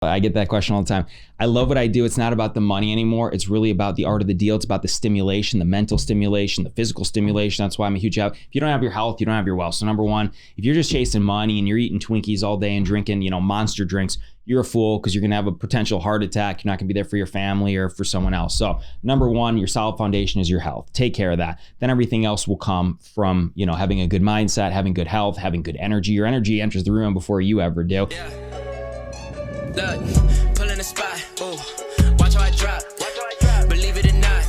I get that question all the time. I love what I do. It's not about the money anymore. It's really about the art of the deal. It's about the stimulation, the mental stimulation, the physical stimulation. That's why I'm a huge help. If you don't have your health, you don't have your wealth. So number one, if you're just chasing money and you're eating Twinkies all day and drinking, monster drinks, you're a fool because you're going to have a potential heart attack. You're not going to be there for your family or for someone else. So number one, your solid foundation is your health. Take care of that. Then everything else will come from, having a good mindset, having good health, having good energy. Your energy enters the room before you ever do. Yeah. Look, pull in the spot, ooh, watch how I drop, believe it or not,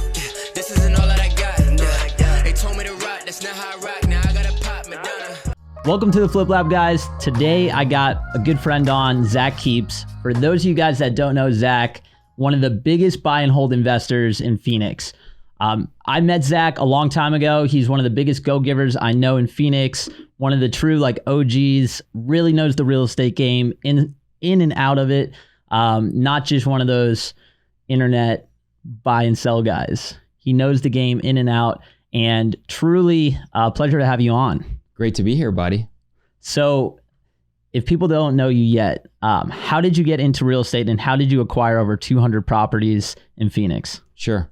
this isn't all that I got, they told me to rock, that's not how I rock, now I gotta pop Madonna. Welcome to the Flip Lab, guys. Today I got a good friend on, Zak Kepes. For those of you guys that don't know Zak, one of the biggest buy and hold investors in Phoenix. I met Zak a long time ago. He's one of the biggest go-givers I know in Phoenix, one of the true OGs, really knows the real estate game in and out of it, not just one of those internet buy and sell guys. He knows the game in and out, and truly a pleasure to have you on. Great to be here, buddy. So if people don't know you yet, how did you get into real estate and how did you acquire over 200 properties in Phoenix? Sure.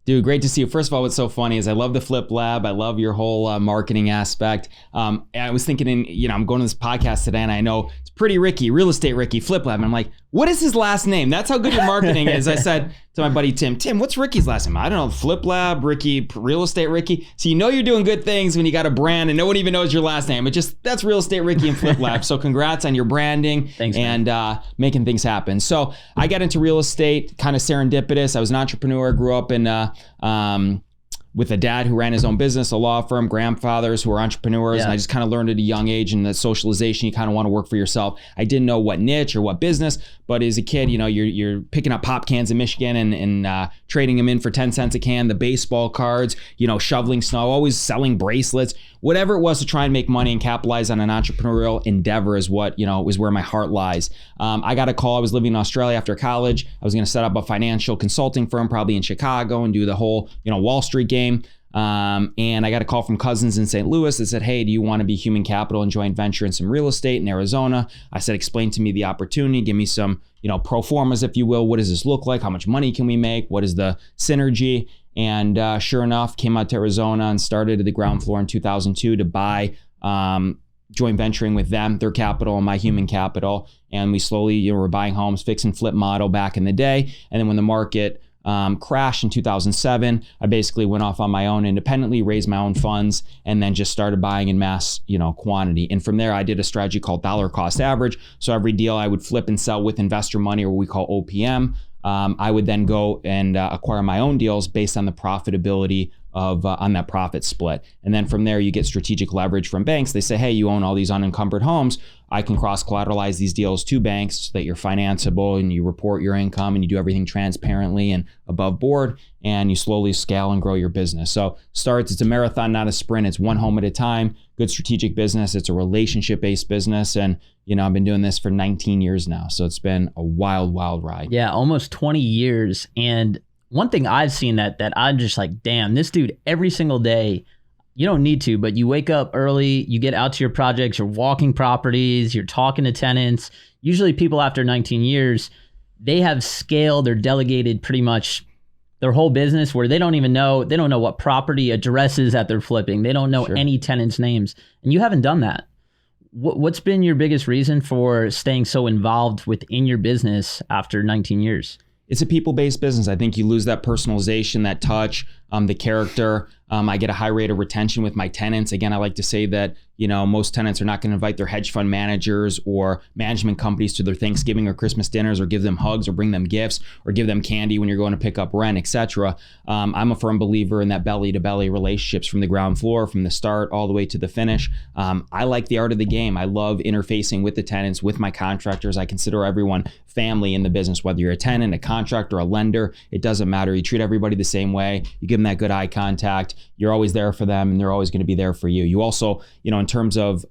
Dude, great to see you. First of all, what's so funny is I love the Flip Lab. I love your whole marketing aspect. I was thinking I'm going to this podcast today and I know it's pretty Ricky, real estate Ricky, Flip Lab. And I'm like, what is his last name? That's how good your marketing is. I said to my buddy, Tim, what's Ricky's last name? I don't know, Flip Lab, Ricky, real estate Ricky. So you're doing good things when you got a brand and no one even knows your last name. That's real estate Ricky and Flip Lab. So congrats on your branding. Thanks, and making things happen. So I got into real estate, kind of serendipitous. I was an entrepreneur, grew up in with a dad who ran his own business, a law firm, grandfathers who were entrepreneurs. Yeah. And I just kind of learned at a young age in the socialization, you kind of want to work for yourself. I didn't know what niche or what business, but as a kid, you're picking up pop cans in Michigan and trading them in for 10 cents a can, the baseball cards, shoveling snow, always selling bracelets, whatever it was to try and make money and capitalize on an entrepreneurial endeavor is what, was where my heart lies. I got a call. I was living in Australia after college. I was going to set up a financial consulting firm, probably in Chicago, and do the whole, Wall Street game. And I got a call from cousins in St. Louis that said, hey, do you want to be human capital and joint venture in some real estate in Arizona? I said, explain to me the opportunity, give me some, pro formas, if you will. What does this look like? How much money can we make? What is the synergy? And sure enough, came out to Arizona and started at the ground floor in 2002 to buy joint venturing with them, their capital and my human capital. And we slowly, were buying homes, fix and flip model back in the day. And then when the market crashed in 2007, I basically went off on my own independently, raised my own funds, and then just started buying in mass, quantity. And from there, I did a strategy called dollar cost average. So every deal I would flip and sell with investor money, or what we call OPM. I would then go and acquire my own deals based on the profitability of on that profit split. And then from there, you get strategic leverage from banks. They say, hey, you own all these unencumbered homes. I can cross-collateralize these deals to banks so that you're financeable and you report your income and you do everything transparently and above board, and you slowly scale and grow your business. So it's a marathon, not a sprint. It's one home at a time. Good strategic business. It's a relationship-based business. And, I've been doing this for 19 years now. So it's been a wild, wild ride. Yeah, almost 20 years. And one thing I've seen that I'm just like, damn, this dude every single day, you don't need to, but you wake up early, you get out to your projects, you're walking properties, you're talking to tenants. Usually people after 19 years, they have scaled or delegated pretty much their whole business where they don't know what property addresses that they're flipping. They don't know any tenants' names. And you haven't done that. What's been your biggest reason for staying so involved within your business after 19 years? It's a people-based business. I think you lose that personalization, that touch, the character. I get a high rate of retention with my tenants. Again, I like to say that, most tenants are not going to invite their hedge fund managers or management companies to their Thanksgiving or Christmas dinners or give them hugs or bring them gifts or give them candy when you're going to pick up rent, etc. I'm a firm believer in that belly-to-belly relationships from the ground floor, from the start all the way to the finish. I like the art of the game. I love interfacing with the tenants, with my contractors. I consider everyone family in the business, whether you're a tenant, a contractor, a lender, it doesn't matter. You treat everybody the same way. You give them that good eye contact. You're always there for them and they're always going to be there for you. You also, in terms of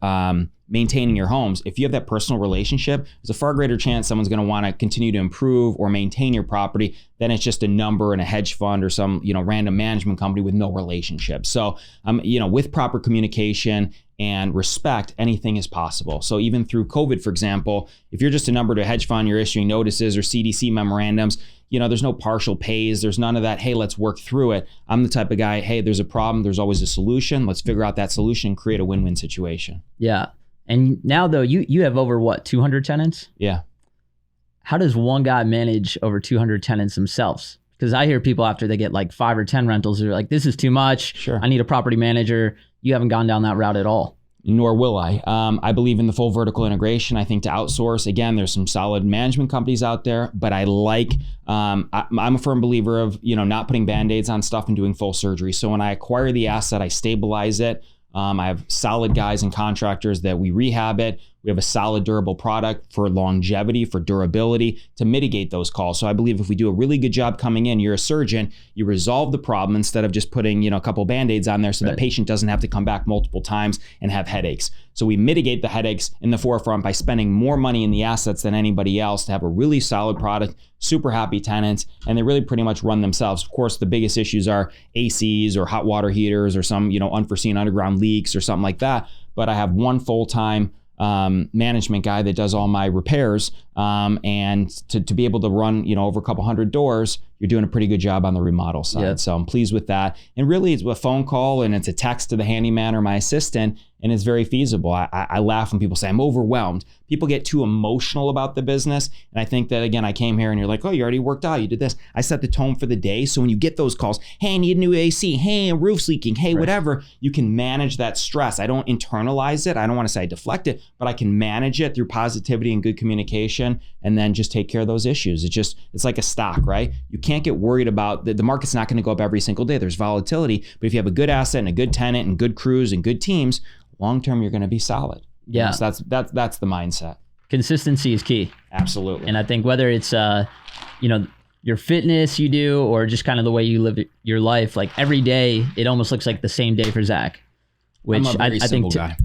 maintaining your homes, if you have that personal relationship, there's a far greater chance someone's going to want to continue to improve or maintain your property than it's just a number in a hedge fund or some, random management company with no relationship. So, with proper communication and respect, anything is possible. So even through COVID, for example, if you're just a number to a hedge fund, you're issuing notices or CDC memorandums, there's no partial pays. There's none of that. Hey, let's work through it. I'm the type of guy, hey, there's a problem. There's always a solution. Let's figure out that solution and create a win-win situation. Yeah. And now though, you have over 200 tenants? Yeah. How does one guy manage over 200 tenants themselves? Because I hear people after they get like 5 or 10 rentals, they're like, this is too much. Sure. I need a property manager. You haven't gone down that route at all. Nor will I. I believe in the full vertical integration. I think to outsource, again, there's some solid management companies out there, but I like, I'm a firm believer of, not putting Band-Aids on stuff and doing full surgery. So when I acquire the asset, I stabilize it. I have solid guys and contractors that we rehab it. We have a solid, durable product for longevity, for durability, to mitigate those calls. So I believe if we do a really good job coming in, you're a surgeon, you resolve the problem instead of just putting, a couple Band-Aids on there so the patient doesn't have to come back multiple times and have headaches. So we mitigate the headaches in the forefront by spending more money in the assets than anybody else to have a really solid product, super happy tenants, and they really pretty much run themselves. Of course, the biggest issues are ACs or hot water heaters or some, unforeseen underground leaks or something like that. But I have one full-time management guy that does all my repairs, and to be able to run over a couple hundred doors, you're doing a pretty good job on the remodel side. Yep. So I'm pleased with that. And really it's a phone call and it's a text to the handyman or my assistant, and it's very feasible. I laugh when people say I'm overwhelmed. People get too emotional about the business, and I think that, again, I came here and you're like, oh, you already worked out, you did this. I set the tone for the day, so when you get those calls, hey, I need a new AC, hey, a roof's leaking, hey, whatever, you can manage that stress. I don't internalize it. I don't want to say I deflect it, but I can manage it through positivity and good communication, and then just take care of those issues. It's like a stock, right? You can't get worried about the market's not going to go up every single day. There's volatility, but if you have a good asset and a good tenant and good crews and good teams, long term you're going to be solid. Yeah. So that's the mindset. Consistency is key. Absolutely. And I think whether it's your fitness you do or just kind of the way you live your life, like every day it almost looks like the same day for Zach, which I think guy.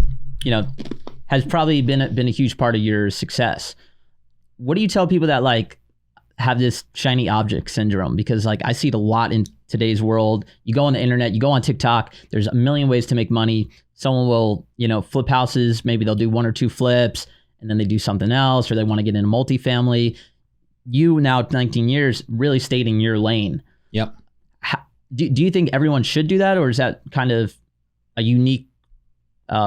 Has probably been a huge part of your success. What do you tell people that like have this shiny object syndrome? Because like I see it a lot in today's world. You go on the internet, you go on TikTok, there's a million ways to make money. Someone will, flip houses. Maybe they'll do 1 or 2 flips and then they do something else, or they want to get into multifamily. You now 19 years really stayed in your lane. Yep. Do you think everyone should do that? Or is that kind of a unique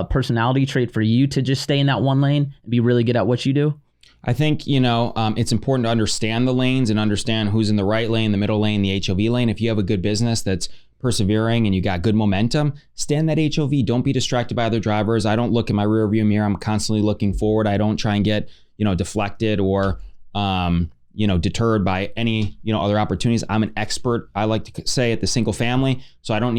personality trait for you to just stay in that one lane and be really good at what you do? I think, it's important to understand the lanes and understand who's in the right lane, the middle lane, the HOV lane. If you have a good business that's persevering and you got good momentum, stay in that HOV. Don't be distracted by other drivers. I don't look in my rear view mirror. I'm constantly looking forward. I don't try and get, deflected or, deterred by any, other opportunities. I'm an expert, I like to say, at the single family. So I don't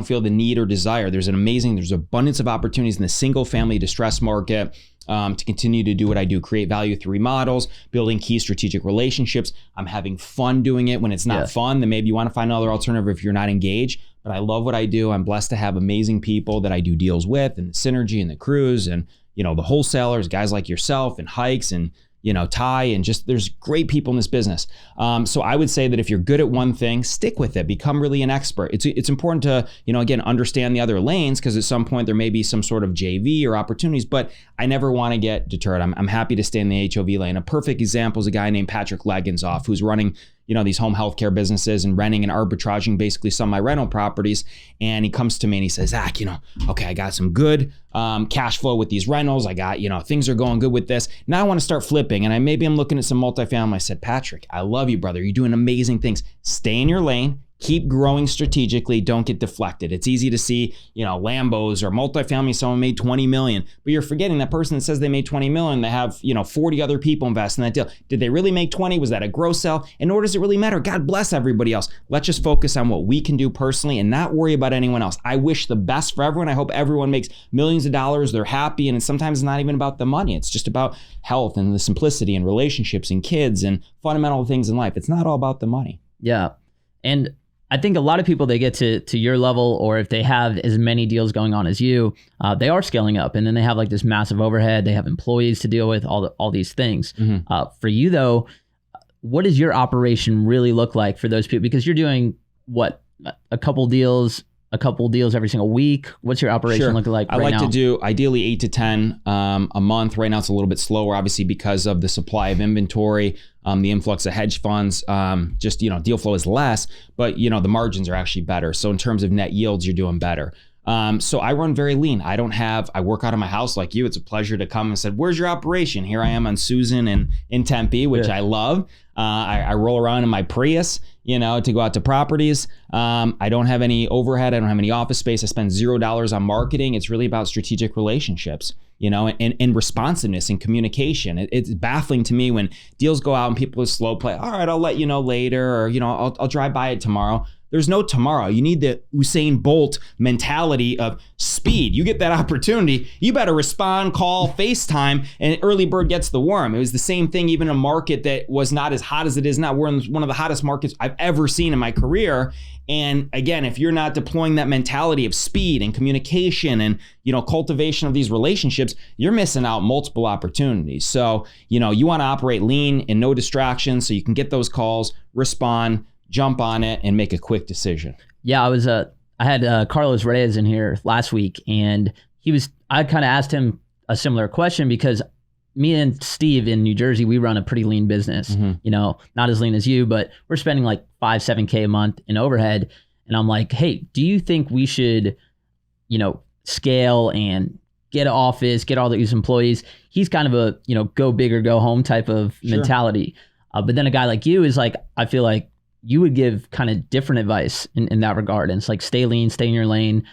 feel the need or desire. There's abundance of opportunities in the single family distress market. To continue to do what I do, create value through remodels, building key strategic relationships. I'm having fun doing it. When it's not fun, then maybe you want to find another alternative if you're not engaged. But I love what I do. I'm blessed to have amazing people that I do deals with, and the synergy and the crews and, the wholesalers, guys like yourself and Hikes and, Ty, and just there's great people in this business. So I would say that if you're good at one thing, stick with it, become really an expert. It's important to, again, understand the other lanes, because at some point there may be some sort of JV or opportunities, but I never want to get deterred. I'm happy to stay in the HOV lane. A perfect example is a guy named Patrick Legginsoff, who's running these home healthcare businesses and renting and arbitraging basically some of my rental properties. And he comes to me and he says, Zach, okay, I got some good cash flow with these rentals. I got, things are going good with this. Now I want to start flipping, and I'm looking at some multifamily. I said, Patrick, I love you, brother. You're doing amazing things. Stay in your lane. Keep growing strategically. Don't get deflected. It's easy to see, Lambos or multifamily, someone made 20 million, but you're forgetting that person that says they made 20 million, they have, 40 other people invest in that deal. Did they really make 20? Was that a gross sell? And nor does it really matter. God bless everybody else. Let's just focus on what we can do personally and not worry about anyone else. I wish the best for everyone. I hope everyone makes millions of dollars. They're happy. And sometimes it's not even about the money. It's just about health and the simplicity and relationships and kids and fundamental things in life. It's not all about the money. Yeah. And I think a lot of people, they get to your level, or if they have as many deals going on as you, they are scaling up, and then they have like this massive overhead. They have employees to deal with, all these things. For you though, what does your operation really look like for those people? Because you're doing what, a couple deals every single week. What's your operation looking like right now? I like to do ideally 8 to 10 a month. Right now it's a little bit slower, obviously, because of the supply of inventory, the influx of hedge funds. Just, deal flow is less, but the margins are actually better. So in terms of net yields, you're doing better. So I run very lean. I work out of my house like you. It's a pleasure to come and said, where's your operation? Here I am on Susan and in Tempe, which I love. I roll around in my Prius, to go out to properties. I don't have any overhead. I don't have any office space. I spend $0 on marketing. It's really about strategic relationships, and responsiveness and communication. It's baffling to me when deals go out and people are slow play. All right, I'll let you know later, or, I'll drive by it tomorrow. There's no tomorrow. You need the Usain Bolt mentality of speed. You get that opportunity, you better respond, call, FaceTime, and early bird gets the worm. It was the same thing even in a market that was not as hot as it is now. We're in one of the hottest markets I've ever seen in my career. And again, if you're not deploying that mentality of speed and communication and, cultivation of these relationships, you're missing out multiple opportunities. So, you want to operate lean and no distractions so you can get those calls, respond, jump on it, and make a quick decision. Yeah, I had Carlos Reyes in here last week, and I kind of asked him a similar question, because me and Steve in New Jersey, we run a pretty lean business, not as lean as you, but we're spending like $5-7K a month in overhead. And I'm like, hey, do you think we should, scale and get an office, get all these employees? He's kind of a, go big or go home type of mentality. But then a guy like you is like, I feel like you would give kind of different advice in that regard. And it's like, stay lean, stay in your lane.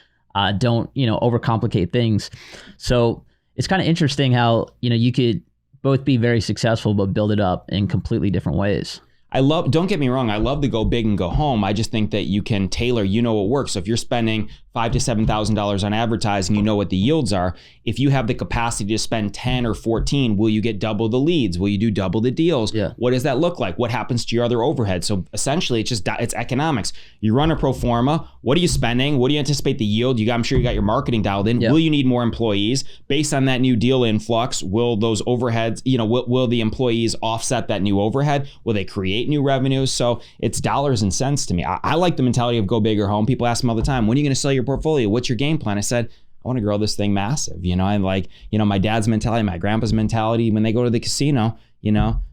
Don't, overcomplicate things. So it's kind of interesting how, you could both be very successful, but build it up in completely different ways. Don't get me wrong, I love to go big and go home. I just think that you can tailor, what works. So if you're spending $5,000 to $7,000 on advertising, what the yields are. If you have the capacity to spend 10 or 14, will you get double the leads? Will you do double the deals? Yeah. What does that look like? What happens to your other overhead? So essentially it's economics. You run a pro forma. What are you spending? What do you anticipate the yield? I'm sure you got your marketing dialed in. Yeah. Will you need more employees? Based on that new deal influx, will those overheads, will the employees offset that new overhead? Will they create new revenues? So it's dollars and cents to me. I like the mentality of go big or home. People ask me all the time, when are you going to sell your portfolio? What's your game plan? I said, I want to grow this thing massive. I like, my dad's mentality, my grandpa's mentality. When they go to the casino,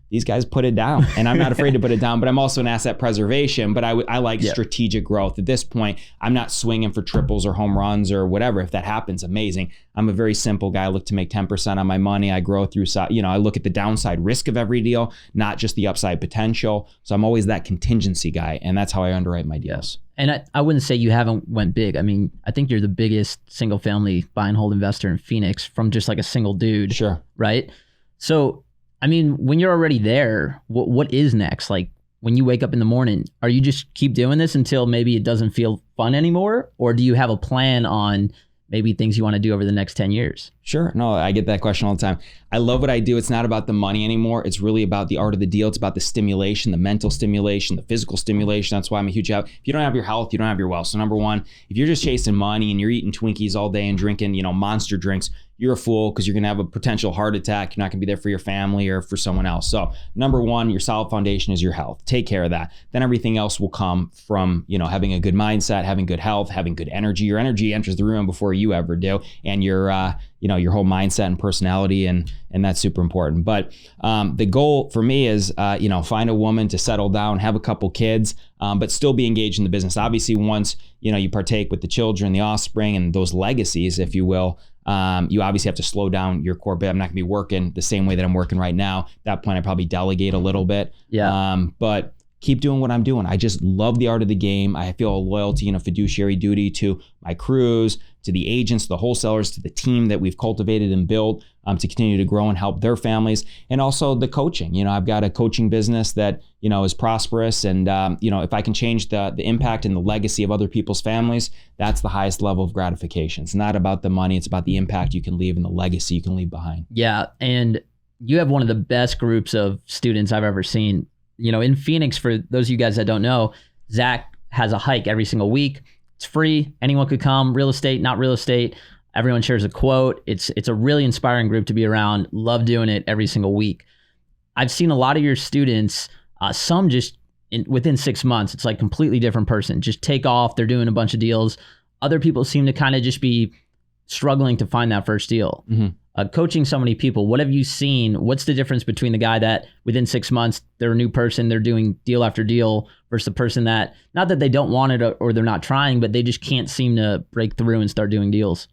these guys put it down, and I'm not afraid to put it down, but I'm also in asset preservation, but I like strategic growth. At this point, I'm not swinging for triples or home runs or whatever. If that happens, amazing. I'm a very simple guy. I look to make 10% on my money. I grow through, I look at the downside risk of every deal, not just the upside potential. So I'm always that contingency guy, and that's how I underwrite my deals. And I wouldn't say you haven't went big. I mean, I think you're the biggest single family buy and hold investor in Phoenix from just like a single dude. Sure. Right? So, I mean, when you're already there, what is next? Like, when you wake up in the morning, are you just keep doing this until maybe it doesn't feel fun anymore? Or do you have a plan on maybe things you want to do over the next 10 years? Sure. No, I get that question all the time. I love what I do. It's not about the money anymore. It's really about the art of the deal. It's about the stimulation, the mental stimulation, the physical stimulation. That's why I'm a huge help. If you don't have your health, you don't have your wealth. So number one, if you're just chasing money and you're eating Twinkies all day and drinking, monster drinks, you're a fool, because you're going to have a potential heart attack. You're not going to be there for your family or for someone else. So number one, your solid foundation is your health. Take care of that. Then everything else will come from, having a good mindset, having good health, having good energy. Your energy enters the room before you ever do. And your whole mindset and personality, and that's super important. But the goal for me is, find a woman to settle down, have a couple kids, but still be engaged in the business. Obviously, once, you partake with the children, the offspring, and those legacies, if you will, you obviously have to slow down your core bit. I'm not gonna be working the same way that I'm working right now. At that point, I probably delegate a little bit. Yeah. But keep doing what I'm doing. I just love the art of the game. I feel a loyalty and a fiduciary duty to my crews, to the agents, the wholesalers, to the team that we've cultivated and built to continue to grow and help their families. And also the coaching. I've got a coaching business that, is prosperous. And, if I can change the impact and the legacy of other people's families, that's the highest level of gratification. It's not about the money. It's about the impact you can leave and the legacy you can leave behind. Yeah. And you have one of the best groups of students I've ever seen. In Phoenix, for those of you guys that don't know, Zak has a hike every single week. It's free. Anyone could come. Real estate, not real estate. Everyone shares a quote. It's a really inspiring group to be around. Love doing it every single week. I've seen a lot of your students, some just within 6 months, it's like completely different person. Just take off. They're doing a bunch of deals. Other people seem to kind of just be struggling to find that first deal. Coaching so many people, what have you seen? What's the difference between the guy that within 6 months, they're a new person, they're doing deal after deal, versus the person that, not that they don't want it or they're not trying, but they just can't seem to break through and start doing deals?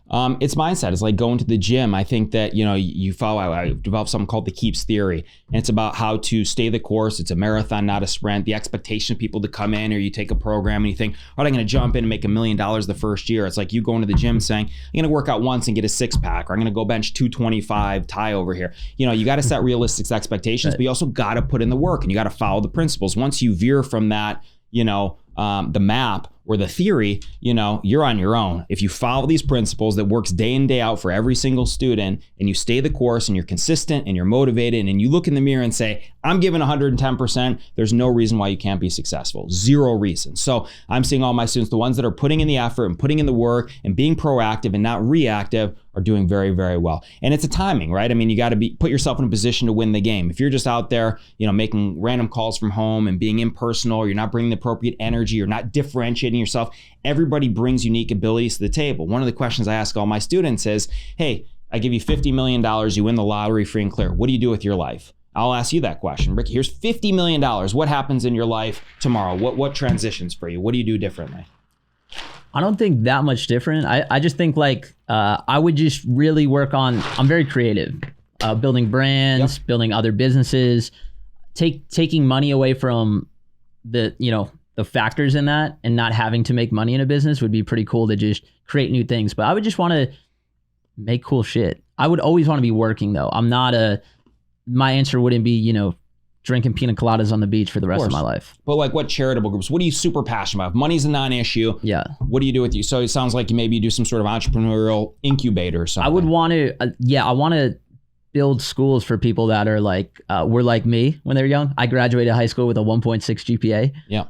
It's mindset. It's like going to the gym. I think that, you follow, I developed something called the Kepes theory, and it's about how to stay the course. It's a marathon, not a sprint. The expectation of people to come in, or you take a program and you think, all right, I'm going to jump in and make $1 million the first year. It's like you going to the gym saying, I'm going to work out once and get a 6-pack, or I'm going to go bench 225 tie over here. You got to set realistic expectations, but you also got to put in the work and you got to follow the principles. Once you veer from that, the map or the theory, you're on your own. If you follow these principles that works day in, day out for every single student, and you stay the course and you're consistent and you're motivated and you look in the mirror and say, I'm giving 110%, there's no reason why you can't be successful. Zero reason. So I'm seeing all my students, the ones that are putting in the effort and putting in the work and being proactive and not reactive, are doing very, very well. And it's a timing, right? I mean, you got to put yourself in a position to win the game. If you're just out there, making random calls from home and being impersonal, you're not bringing the appropriate energy, you're not differentiating yourself. Everybody brings unique abilities to the table. One of the questions I ask all my students is, hey, I give you $50 million, you win the lottery free and clear. What do you do with your life? I'll ask you that question. Ricky, here's $50 million. What happens in your life tomorrow? What transitions for you? What do you do differently? I don't think that much different. I just think I would just really work on, I'm very creative, building brands, building other businesses, taking money away from the factors in that, and not having to make money in a business would be pretty cool to just create new things. But I would just want to make cool shit. I would always want to be working though. My answer wouldn't be, drinking pina coladas on the beach for the rest of my life. But what charitable groups? What are you super passionate about? If money's a non-issue. Yeah. What do you do with you? So it sounds like maybe you do some sort of entrepreneurial incubator or something. I would want to, I want to build schools for people that are were like me when they're young. I graduated high school with a 1.6 GPA. Yeah.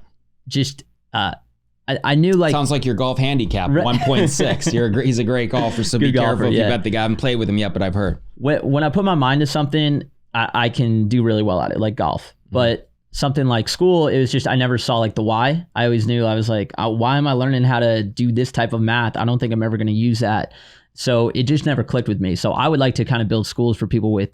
Just, I knew Sounds like your golf handicap, 1.6. He's a great golfer, so be careful if you bet the guy. I haven't played with him yet, but I've heard. When I put my mind to something, I can do really well at it, like golf. But something like school, it was just, I never saw the why. I always knew, I was like, why am I learning how to do this type of math? I don't think I'm ever going to use that. So it just never clicked with me. So I would like to kind of build schools for people with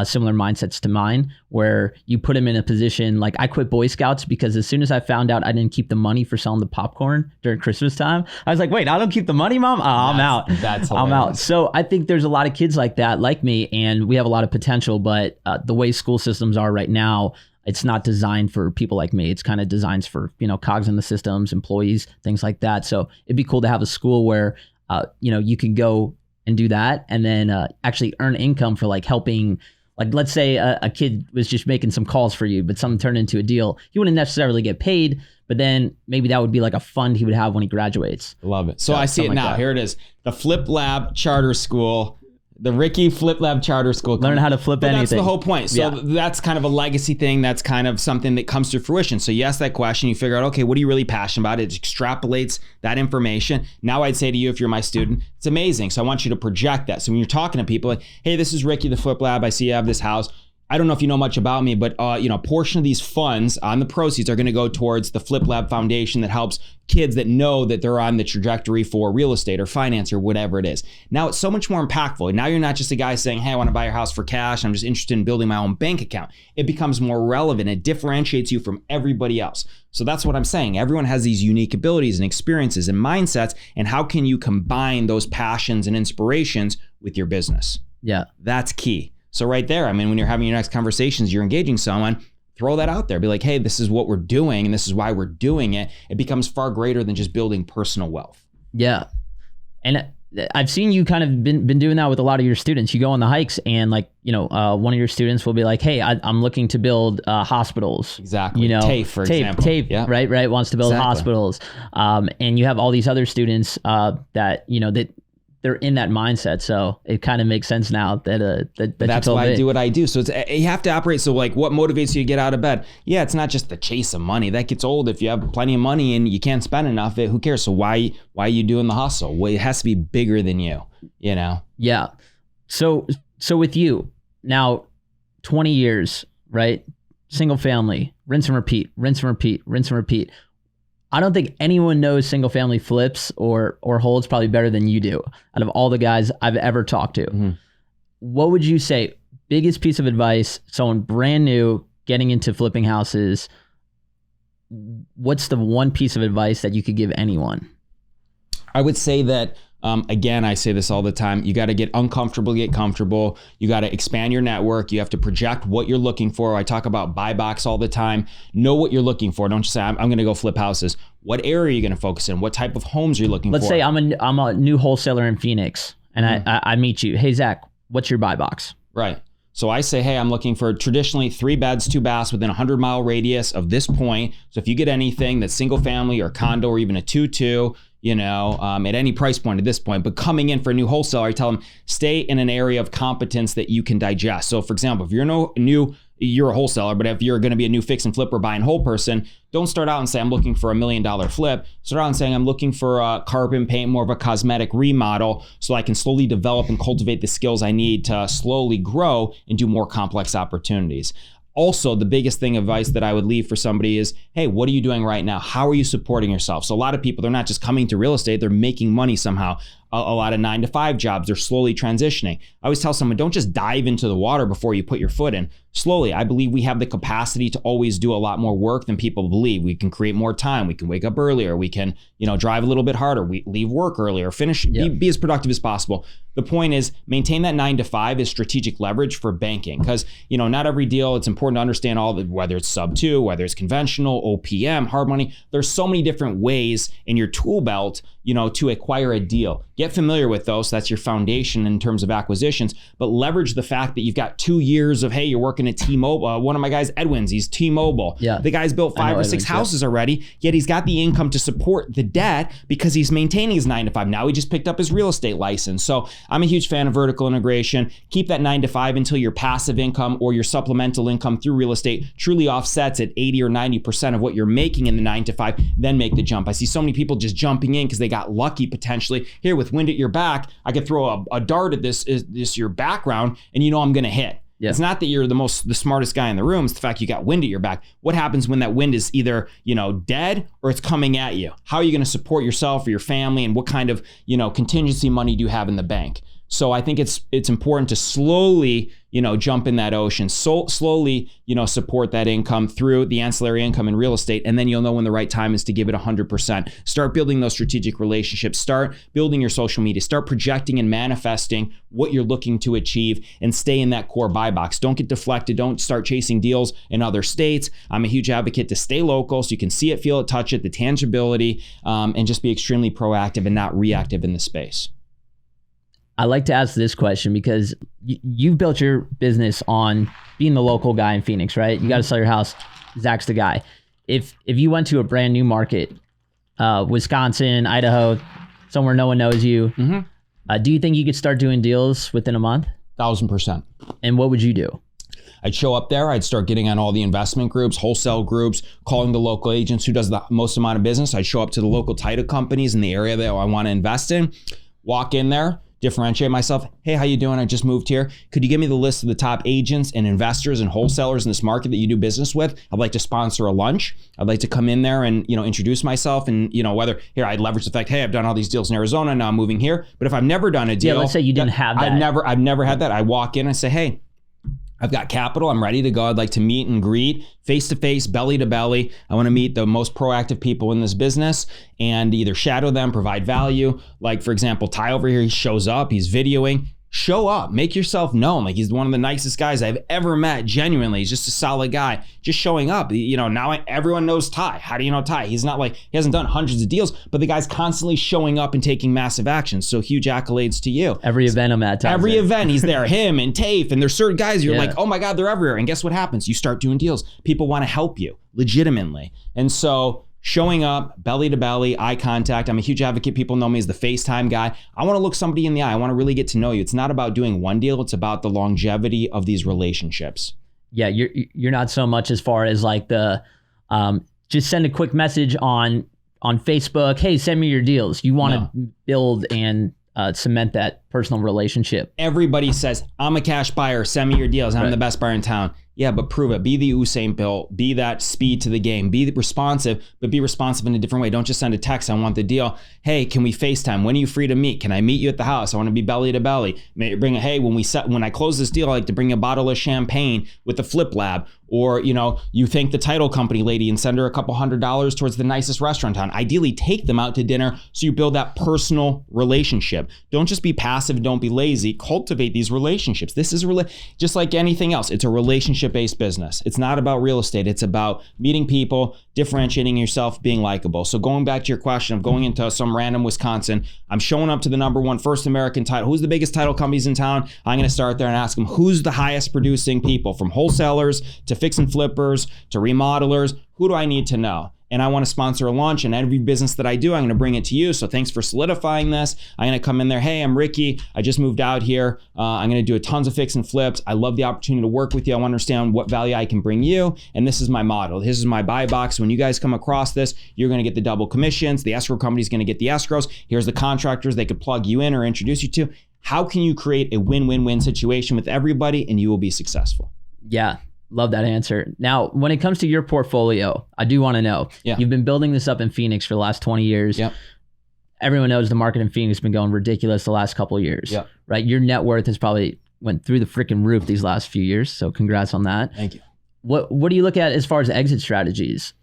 similar mindsets to mine, where you put them in a position, I quit Boy Scouts because as soon as I found out I didn't keep the money for selling the popcorn during Christmas time, I was like, wait, I don't keep the money, Mom? I'm out. That's hilarious. I'm out. So I think there's a lot of kids like that, like me, and we have a lot of potential, but the way school systems are right now, it's not designed for people like me. It's kind of designed for, cogs in the systems, employees, things like that. So it'd be cool to have a school where, you can go and do that and then actually earn income for helping. Let's say a kid was just making some calls for you, but something turned into a deal. He wouldn't necessarily get paid, but then maybe that would be a fund he would have when he graduates. Love it. So I see it now. Here it is. The Flip Lab Charter School. The Ricky Flip Lab Charter School. Learn how to flip anything. That's the whole point. So that's kind of a legacy thing. That's kind of something that comes to fruition. So you ask that question, you figure out, okay, what are you really passionate about? It extrapolates that information. Now I'd say to you, if you're my student, it's amazing. So I want you to project that. So when you're talking to people, hey, this is Ricky, the Flip Lab. I see you have this house. I don't know if you know much about me, but a portion of these funds on the proceeds are going to go towards the Flip Lab Foundation that helps kids that know that they're on the trajectory for real estate or finance or whatever it is. Now it's so much more impactful. Now you're not just a guy saying, hey, I want to buy your house for cash. I'm just interested in building my own bank account. It becomes more relevant. It differentiates you from everybody else. So that's what I'm saying. Everyone has these unique abilities and experiences and mindsets. And how can you combine those passions and inspirations with your business? Yeah. That's key. So right there, when you're having your next conversations, you're engaging someone, throw that out there. Be like, hey, this is what we're doing and this is why we're doing it. It becomes far greater than just building personal wealth. Yeah. And I've seen you kind of been doing that with a lot of your students. You go on the hikes and one of your students will be like, hey, I'm looking to build hospitals. Exactly. TAFE, for example. TAFE, yeah. right, wants to build hospitals. And you have all these other students that, that they're in that mindset. So it kind of makes sense now that that's why I do what I do. So you have to operate. So like, what motivates you to get out of bed? Yeah, it's not just the chase of money. That gets old if you have plenty of money and you can't spend enough. Who cares? So why are you doing the hustle? Well, it has to be bigger than you. You know? Yeah. So with you now, 20 years, right? Single family, rinse and repeat, rinse and repeat, rinse and repeat. I don't think anyone knows single family flips or holds probably better than you do out of all the guys I've ever talked to. Mm-hmm. What would you say, biggest piece of advice, someone brand new getting into flipping houses, what's the one piece of advice that you could give anyone? I would say that, again, I say this all the time, you got to get uncomfortable, get comfortable. You got to expand your network. You have to project what you're looking for. I talk about buy box all the time. Know what you're looking for. Don't just say, I'm going to go flip houses. What area are you going to focus in? What type of homes are you looking for? Let's say I'm a new wholesaler in Phoenix and I meet you. Hey, Zach, what's your buy box? Right. So I say, hey, I'm looking for traditionally 3 beds, 2 baths within a 100-mile radius of this point. So if you get anything that's single family or condo or even a 2-2, you know, at any price point at this point, but coming in for a new wholesaler, I tell them stay in an area of competence that you can digest. So for example, if you're a wholesaler, but if you're going to be a new fix and flip or buy and hold person, don't start out and say, I'm looking for $1 million flip. Start out and saying, I'm looking for a carbon paint, more of a cosmetic remodel, so I can slowly develop and cultivate the skills I need to slowly grow and do more complex opportunities. Also, the biggest advice that I would leave for somebody is, hey, what are you doing right now? How are you supporting yourself? So a lot of people, they're not just coming to real estate, they're making money somehow. A lot of 9-to-5 jobs, they're slowly transitioning. I always tell someone, don't just dive into the water before you put your foot in. Slowly, I believe we have the capacity to always do a lot more work than people believe. We can create more time. We can wake up earlier. We can, drive a little bit harder. We leave work earlier, be as productive as possible. The point is, maintain that 9-to-5 is strategic leverage for banking, because, not every deal, it's important to understand whether it's sub 2, whether it's conventional, OPM, hard money. There's so many different ways in your tool belt, to acquire a deal. Get familiar with those. So that's your foundation in terms of acquisitions, but leverage the fact that you've got 2 years of, hey, you're working at T-Mobile. One of my guys, Edwin's, he's T-Mobile. Yeah. The guy's built 5 or 6 houses already, yet he's got the income to support the debt because he's maintaining his 9-to-5. Now he just picked up his real estate license. So I'm a huge fan of vertical integration. Keep that 9-to-5 until your passive income or your supplemental income through real estate truly offsets at 80 or 90% of what you're making in the 9-to-5, then make the jump. I see so many people just jumping in because they got lucky potentially. Here with wind at your back, I could throw a dart at this your background and I'm going to hit. Yeah. It's not that you're the smartest guy in the room. It's the fact you got wind at your back. What happens when that wind is either, dead or it's coming at you? How are you going to support yourself or your family, and what kind of, contingency money do you have in the bank? So I think it's important to slowly, jump in that ocean, slowly, support that income through the ancillary income in real estate. And then you'll know when the right time is to give it 100%. Start building those strategic relationships, start building your social media, start projecting and manifesting what you're looking to achieve, and stay in that core buy box. Don't get deflected. Don't start chasing deals in other states. I'm a huge advocate to stay local so you can see it, feel it, touch it, the tangibility, and just be extremely proactive and not reactive in the space. I like to ask this question because you've built your business on being the local guy in Phoenix, right? You got to sell your house. Zach's the guy. If you went to a brand new market, Wisconsin, Idaho, somewhere no one knows you, do you think you could start doing deals within a month? 1,000%. And what would you do? I'd show up there. I'd start getting on all the investment groups, wholesale groups, calling the local agents who does the most amount of business. I'd show up to the local title companies in the area that I want to invest in, walk in there, differentiate myself. Hey, how you doing? I just moved here. Could you give me the list of the top agents and investors and wholesalers in this market that you do business with? I'd like to sponsor a lunch. I'd like to come in there and, introduce myself, and, whether here I'd leverage the fact, hey, I've done all these deals in Arizona, now I'm moving here. But if I've never done a deal. Yeah, let's say you didn't have that. I've never had that. I walk in and say, hey, I've got capital. I'm ready to go. I'd like to meet and greet face to face, belly to belly. I want to meet the most proactive people in this business and either shadow them, provide value. Like, for example, Ty over here, he shows up, he's videoing. Show up, make yourself known. Like, he's one of the nicest guys I've ever met. Genuinely, he's just a solid guy. Just showing up. Now everyone knows Ty. How do you know Ty? He's not like, he hasn't done hundreds of deals, but the guy's constantly showing up and taking massive action. So huge accolades to you. Every event I'm at. Ty's every event he's there. Him and Tafe, and there's certain guys you're like, oh my God, they're everywhere. And guess what happens? You start doing deals. People want to help you legitimately. And so showing up, belly to belly, eye contact. I'm a huge advocate. People know me as the FaceTime guy. I want to look somebody in the eye. I want to really get to know you. It's not about doing one deal. It's about the longevity of these relationships. Yeah, you're not so much as far as like the just send a quick message on Facebook. Hey, send me your deals. You want to build and cement that personal relationship. Everybody says, I'm a cash buyer. Send me your deals. I'm the best buyer in town. Yeah, but prove it. Be the Usain Bolt. Be that speed to the game. Be responsive, but be responsive in a different way. Don't just send a text. I want the deal. Hey, can we FaceTime? When are you free to meet? Can I meet you at the house? I want to be belly to belly. Hey, when I close this deal, I like to bring a bottle of champagne with the Flip Lab. Or, you thank the title company lady and send her a couple $100 towards the nicest restaurant in town. Ideally, take them out to dinner so you build that personal relationship. Don't just be passive. Don't be lazy. Cultivate these relationships. This is just like anything else. It's a relationship-based business. It's not about real estate. It's about meeting people, differentiating yourself, being likable. So going back to your question of going into some random Wisconsin, I'm showing up to the number one first American title. Who's the biggest title companies in town? I'm going to start there and ask them, who's the highest producing people, from wholesalers to fix and flippers to remodelers? Who do I need to know? And I want to sponsor a lunch, and every business that I do, I'm going to bring it to you. So thanks for solidifying this. I'm going to come in there. Hey, I'm Ricky. I just moved out here. I'm going to do tons of fix and flips. I love the opportunity to work with you. I want to understand what value I can bring you. And this is my model. This is my buy box. When you guys come across this, you're going to get the double commissions. The escrow company is going to get the escrows. Here's the contractors they could plug you in or introduce you to. How can you create a win-win-win situation with everybody, and you will be successful? Yeah. Love that answer. Now, when it comes to your portfolio, I do want to know, you've been building this up in Phoenix for the last 20 years. Yep. Everyone knows the market in Phoenix has been going ridiculous the last couple of years, right? Your net worth has probably went through the freaking roof these last few years. So congrats on that. Thank you. What do you look at as far as exit strategies?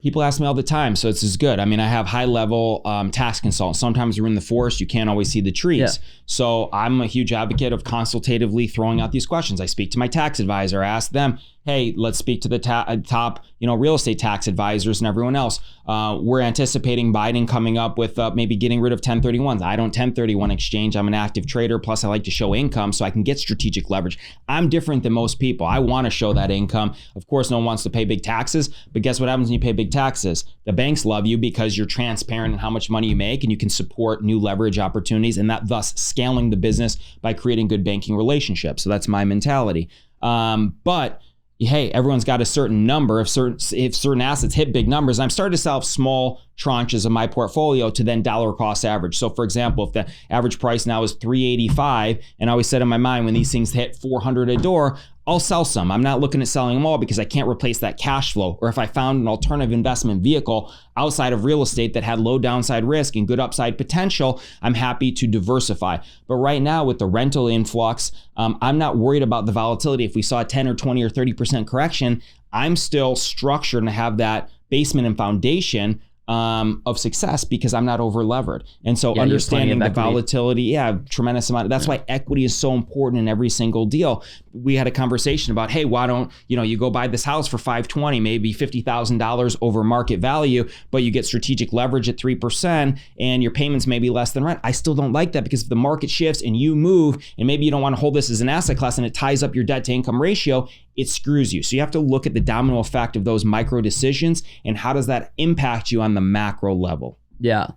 People ask me all the time, so it's as good. I mean, I have high-level tax consultants. Sometimes you're in the forest, you can't always see the trees. Yeah. So I'm a huge advocate of consultatively throwing out these questions. I speak to my tax advisor. I ask them, hey, let's speak to the top, real estate tax advisors and everyone else. We're anticipating Biden coming up with maybe getting rid of 1031s. I don't 1031 exchange. I'm an active trader. Plus, I like to show income so I can get strategic leverage. I'm different than most people. I want to show that income. Of course, no one wants to pay big taxes, but guess what happens when you pay big taxes? The banks love you because you're transparent in how much money you make, and you can support new leverage opportunities, and that thus scaling the business by creating good banking relationships. So that's my mentality. But hey, everyone's got a certain number. If certain assets hit big numbers, I'm starting to sell small tranches of my portfolio to then dollar cost average. So for example, if the average price now is $385, and I always said in my mind, when these things hit $400 a door, I'll sell some. I'm not looking at selling them all because I can't replace that cash flow. Or if I found an alternative investment vehicle outside of real estate that had low downside risk and good upside potential, I'm happy to diversify. But right now with the rental influx, I'm not worried about the volatility. If we saw a 10 or 20 or 30% correction, I'm still structured and have that basement and foundation of success because I'm not over levered. And so understanding the volatility, tremendous amount. That's why equity is so important in every single deal. We had a conversation about, hey, why don't you go buy this house for $520, maybe $50,000 over market value, but you get strategic leverage at 3% and your payments may be less than rent. I still don't like that because if the market shifts and you move and maybe you don't want to hold this as an asset class and it ties up your debt to income ratio, it screws you. So you have to look at the domino effect of those micro decisions and how does that impact you on the macro level. Yeah.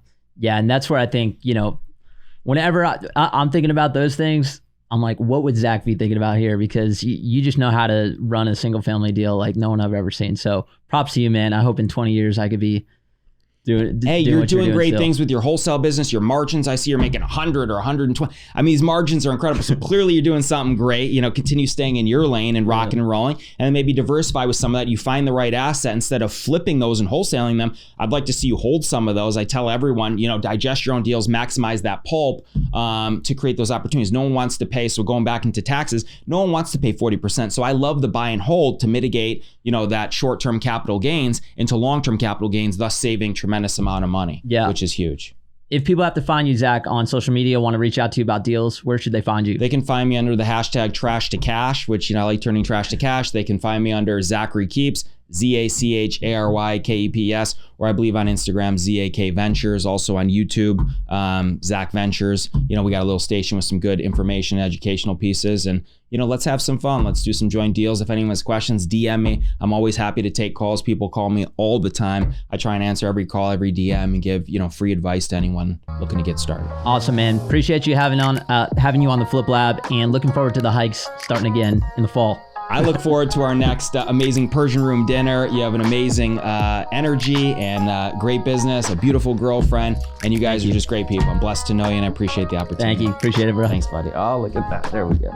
And that's where I think, whenever I'm thinking about those things, I'm like, what would Zach be thinking about here? Because you just know how to run a single family deal like no one I've ever seen. So props to you, man. I hope in 20 years I could be you're doing great things with your wholesale business. Your margins, I see you're making 100 or 120. I mean, these margins are incredible. So clearly you're doing something great. Continue staying in your lane and rocking and rolling, and then maybe diversify with some of that. You find the right asset instead of flipping those and wholesaling them. I'd like to see you hold some of those. I tell everyone, digest your own deals, maximize that pulp to create those opportunities. No one wants to pay. So going back into taxes, no one wants to pay 40%. So I love the buy and hold to mitigate, that short-term capital gains into long-term capital gains, thus saving tremendous amount of money, which is huge. If people have to find you, Zach, on social media, want to reach out to you about deals, where should they find you? They can find me under the hashtag trash to cash, which, I like turning trash to cash. They can find me under Zachary Kepes, ZACHARYKEPS, or I believe on Instagram, ZAK Ventures, also on YouTube, Zak Ventures. We got a little station with some good information, educational pieces, and let's have some fun. Let's do some joint deals. If anyone has questions, DM me. I'm always happy to take calls. People call me all the time. I try and answer every call, every DM, and give free advice to anyone looking to get started. Awesome, man. Appreciate you having you on the Flip Lab, and looking forward to the hikes starting again in the fall. I look forward to our next amazing Persian room dinner. You have an amazing energy and great business, a beautiful girlfriend, and you guys are just great people. I'm blessed to know you, and I appreciate the opportunity. Thank you. Appreciate it, bro. Thanks, buddy. Oh, look at that. There we go.